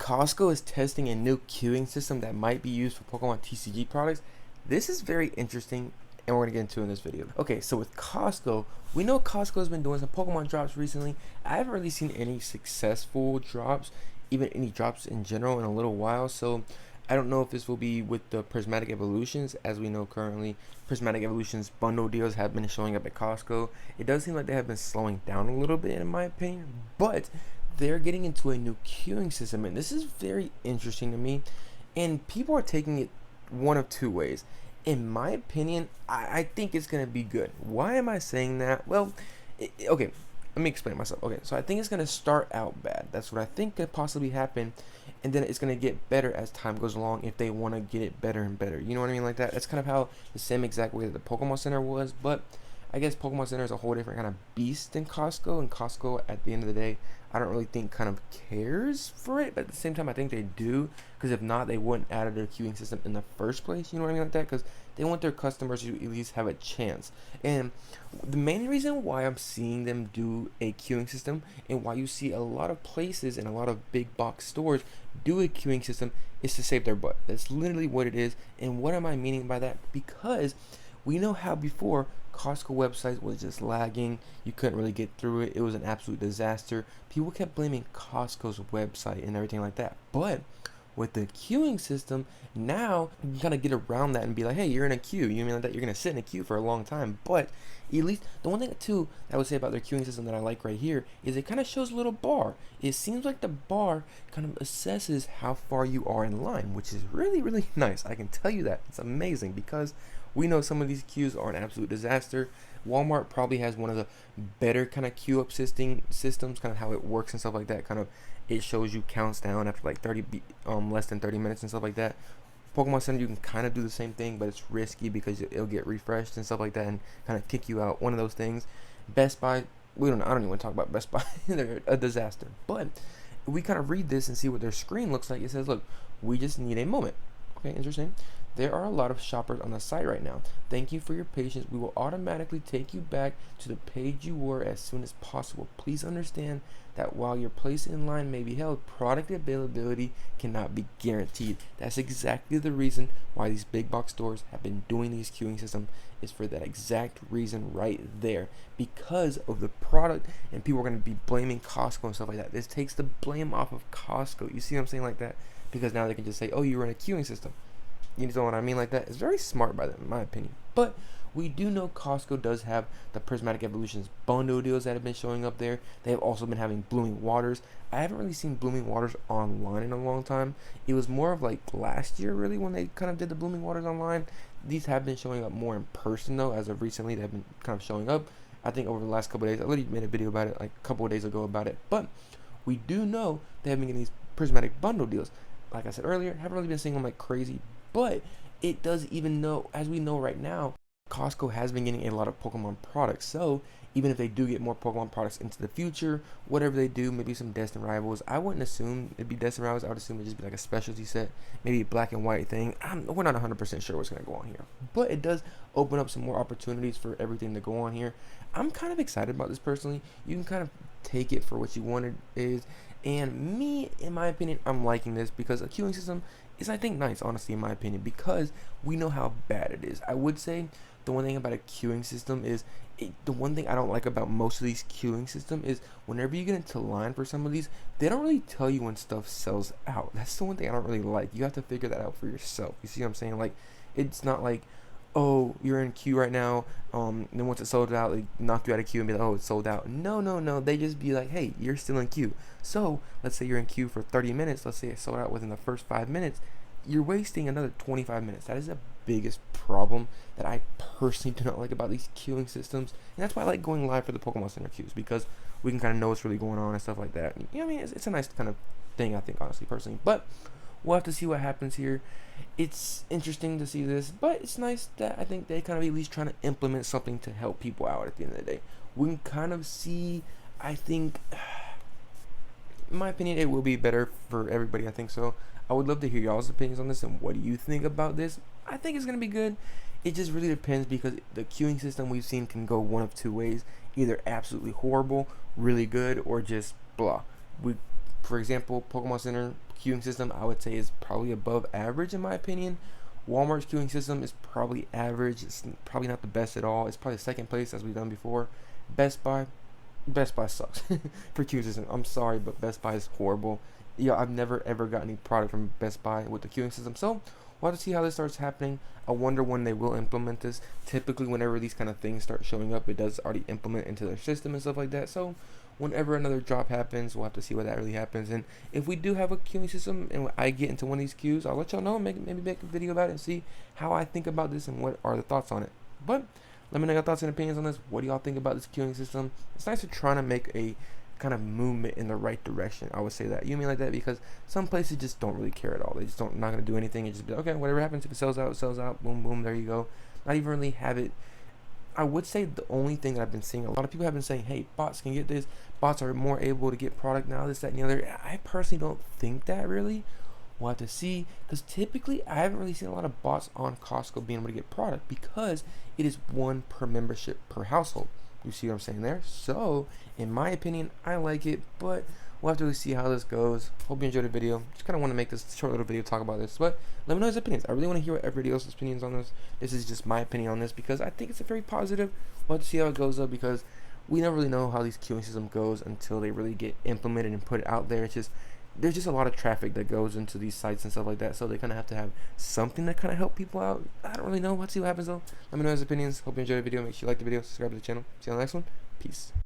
Costco is testing a new queuing system that might be used for Pokemon TCG products. This is very interesting, and we're going to get into in this video. Okay, so with Costco, we know Costco has been doing some Pokemon drops recently. I haven't really seen any successful drops, even any drops in general in a little while, so I don't know if this will be with the Prismatic Evolutions. As we know currently, Prismatic Evolutions bundle deals have been showing up at Costco. It does seem like they have been slowing down a little bit in my opinion, but they're getting into a new queuing system, and this is very interesting to me, and people are taking it one of two ways. In my opinion, I think it's going to be good. Why am I saying that? Well, okay, let me explain myself. Okay, so I think it's going to start out bad. That's what I think could possibly happen, and then it's going to get better as time goes along if they want to get it better and better. You know what I mean? Like that. That's kind of how the same exact way that the Pokemon Center was, but I guess Pokemon Center is a whole different kind of beast than Costco, and Costco, at the end of the day, I don't really think kind of cares for it, but at the same time, I think they do, because if not, they wouldn't add their queuing system in the first place, you know what I mean, like that, because they want their customers to at least have a chance. And the main reason why I'm seeing them do a queuing system, and why you see a lot of places and a lot of big box stores do a queuing system, is to save their butt. That's literally what it is. And what am I meaning by that? Because we know how before Costco website was just lagging. You couldn't really get through it. It was an absolute disaster. People kept blaming Costco's website and everything like that. But with the queuing system, now you can kind of get around that and be like, hey, you're in a queue. You mean like that you're going to sit in a queue for a long time. But at least the one thing too that I would say about their queuing system that I like right here is it kind of shows a little bar. It seems like the bar kind of assesses how far you are in line, which is really, really nice. I can tell you that. It's amazing because we know some of these queues are an absolute disaster. Walmart probably has one of the better kind of queue up systems, kind of how it works and stuff like that. Kind of it shows you counts down after like less than 30 minutes and stuff like that. Pokemon Center, you can kind of do the same thing, but it's risky because it'll get refreshed and stuff like that and kind of kick you out. One of those things. Best Buy, I don't even want to talk about Best Buy. They're a disaster. But if we kind of read this and see what their screen looks like, it says, look, we just need a moment. Okay, interesting. There are a lot of shoppers on the site right now. Thank you for your patience. We will automatically take you back to the page you were as soon as possible. Please understand that while your place in line may be held, product availability cannot be guaranteed. That's exactly the reason why these big box stores have been doing these queuing systems, is for that exact reason right there. Because of the product, and people are going to be blaming Costco and stuff like that. This takes the blame off of Costco. You see what I'm saying, like that? Because now they can just say, oh, you were in a queuing system. You know what I mean, like that? It's very smart by them, in my opinion. But we do know Costco does have the Prismatic Evolutions bundle deals that have been showing up there. They have also been having Blooming Waters. I haven't really seen Blooming Waters online in a long time. It was more of like last year, really, when they kind of did the Blooming Waters online. These have been showing up more in person, though. As of recently, they've been kind of showing up. I think over the last couple of days. I already made a video about it like a couple of days ago about it. But we do know they have been getting these Prismatic bundle deals. Like I said earlier, haven't really been seeing them like crazy. But it does, even know, as we know right now, Costco has been getting a lot of Pokemon products. So even if they do get more Pokemon products into the future, whatever they do, maybe some Destined Rivals, I wouldn't assume it'd be Destined Rivals. I would assume it'd just be like a specialty set, maybe a black and white thing. We're not 100% sure what's going to go on here. But it does open up some more opportunities for everything to go on here. I'm kind of excited about this personally. You can kind of take it for what you want it is. And me, in my opinion, I'm liking this because a queuing system is, I think, nice, honestly, in my opinion, because we know how bad it is. I would say the one thing about a queuing system is, the one thing I don't like about most of these queuing systems is whenever you get into line for some of these, they don't really tell you when stuff sells out. That's the one thing I don't really like. You have to figure that out for yourself. You see what I'm saying? Like, it's not like, oh, you're in queue right now, then once it's sold out, they knock you out of queue and be like, oh, it's sold out. No, they just be like, hey, you're still in queue. So let's say you're in queue for 30 minutes, let's say it's sold out within the first 5 minutes, you're wasting another 25 minutes. That is the biggest problem that I personally do not like about these queuing systems, and that's why I like going live for the Pokemon Center queues, because we can kind of know what's really going on and stuff like that. You know what I mean? It's a nice kind of thing, I think, honestly, personally. But we'll have to see what happens here. It's interesting to see this, but it's nice that I think they kind of at least trying to implement something to help people out at the end of the day. We can kind of see, I think, in my opinion, it will be better for everybody. I think so. I would love to hear y'all's opinions on this and what do you think about this. I think it's going to be good. It just really depends, because the queuing system we've seen can go one of two ways. Either absolutely horrible, really good, or just blah. For example, Pokemon Center queuing system, I would say, is probably above average in my opinion. Walmart's queuing system is probably average. It's probably not the best at all. It's probably second place, as we've done before. Best Buy, Best Buy sucks for queuing system. I'm sorry, but Best Buy is horrible. Yeah, I've never ever got any product from Best Buy with the queuing system. So we'll have to see how this starts happening. I wonder when they will implement this. Typically, whenever these kind of things start showing up, it does already implement into their system and stuff like that. So whenever another drop happens, we'll have to see what that really happens. And if we do have a queuing system and I get into one of these queues, I'll let y'all know. Maybe make a video about it and see how I think about this and what are the thoughts on it. But let me know your thoughts and opinions on this. What do y'all think about this queuing system? It's nice to try to make a kind of movement in the right direction. I would say that. You mean like that? Because some places just don't really care at all. They just don't, not gonna do anything. It just be like, okay, whatever happens, if it sells out, it sells out. Boom, boom, there you go. Not even really have it. I would say the only thing that I've been seeing, a lot of people have been saying, hey, bots can get this. Bots are more able to get product now, this, that, and the other. I personally don't think that really. We'll have to see, because typically I haven't really seen a lot of bots on Costco being able to get product because it is one per membership per household. You see what I'm saying there? So, in my opinion, I like it, but we'll have to really see how this goes. Hope you enjoyed the video. Just kind of want to make this short little video talk about this, but let me know his opinions. I really want to hear what everybody else's opinions on this. This is just my opinion on this because I think it's a very positive. We'll have to see how it goes though, because we never really know how these queuing system goes until they really get implemented and put out there. It's just, there's just a lot of traffic that goes into these sites and stuff like that, so they kind of have to have something to kind of help people out. I don't really know. Let's see what happens though. Let me know his opinions. Hope you enjoyed the video. Make sure you like the video, subscribe to the channel. See you on the next one. Peace.